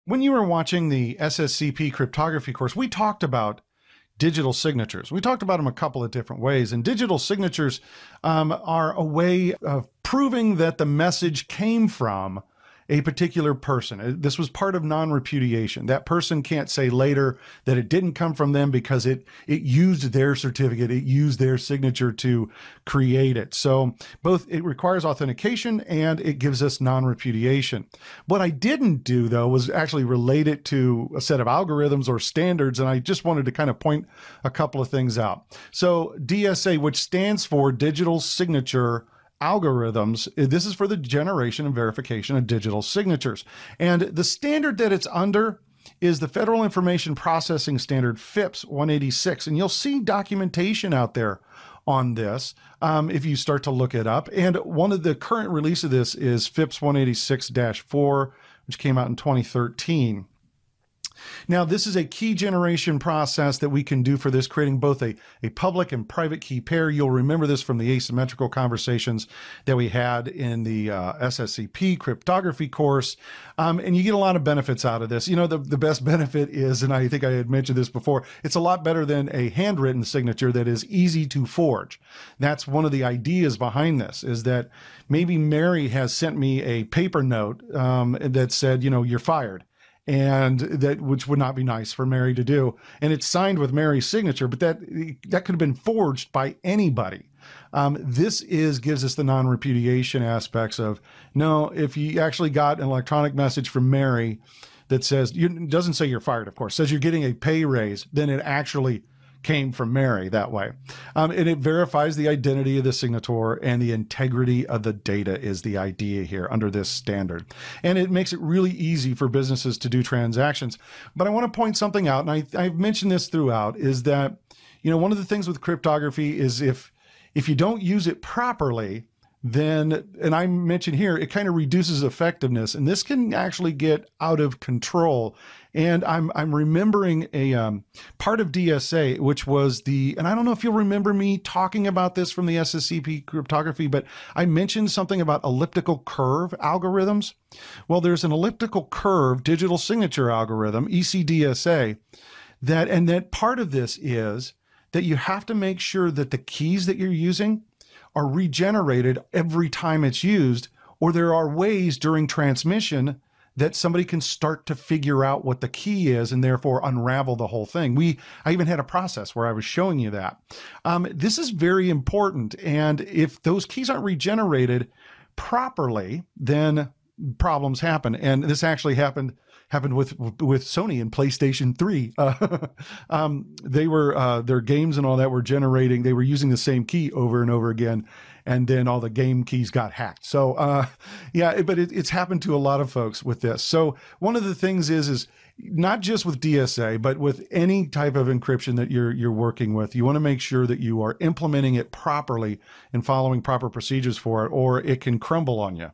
When you were watching the SSCP cryptography course, we talked about digital signatures. We talked about them a couple of different ways, and digital signatures are a way of proving that the message came from a particular person. This was part of non-repudiation. That person can't say later that it didn't come from them because it used their certificate, it used their signature to create it. So both it requires authentication and it gives us non-repudiation. What I didn't do though was actually relate it to a set of algorithms or standards, and I just wanted to kind of point a couple of things out. So DSA, which stands for Digital Signature Algorithms, this is for the generation and verification of digital signatures. And the standard that it's under is the Federal Information Processing Standard, FIPS 186. And you'll see documentation out there on this if you start to look it up. And one of the current release of this is FIPS 186-4, which came out in 2013. Now, this is a key generation process that we can do for this, creating both a public and private key pair. You'll remember this from the asymmetrical conversations that we had in the SSCP cryptography course. And you get a lot of benefits out of this. You know, the best benefit is, and I think I had mentioned this before, it's a lot better than a handwritten signature that is easy to forge. That's one of the ideas behind this, is that maybe Mary has sent me a paper note that said, you know, you're fired. And that, which would not be nice for Mary to do. And it's signed with Mary's signature, but that could have been forged by anybody. This gives us the non-repudiation aspects of, no, if you actually got an electronic message from Mary that says, doesn't say you're fired, of course, says you're getting a pay raise, then it actually came from Mary that way. And it verifies the identity of the signator, and the integrity of the data is the idea here under this standard. And it makes it really easy for businesses to do transactions. But I want to point something out, and I've mentioned this throughout, is that, you know, one of the things with cryptography is if you don't use it properly, then, and I mentioned here, it kind of reduces effectiveness, and this can actually get out of control. And I'm remembering a part of DSA, which was and I don't know if you'll remember me talking about this from the SSCP cryptography, but I mentioned something about elliptical curve algorithms. Well, there's an elliptical curve digital signature algorithm, ECDSA, that part of this is that you have to make sure that the keys that you're using are regenerated every time it's used, or there are ways during transmission that somebody can start to figure out what the key is and therefore unravel the whole thing. I even had a process where I was showing you that. This is very important. And if those keys aren't regenerated properly, then problems happen. And this actually happened with Sony and PlayStation 3. They were, their games and all that were generating, they were using the same key over and over again. And then all the game keys got hacked. So yeah, but it's happened to a lot of folks with this. So one of the things is not just with DSA, but with any type of encryption that you're working with, you want to make sure that you are implementing it properly and following proper procedures for it, or it can crumble on you.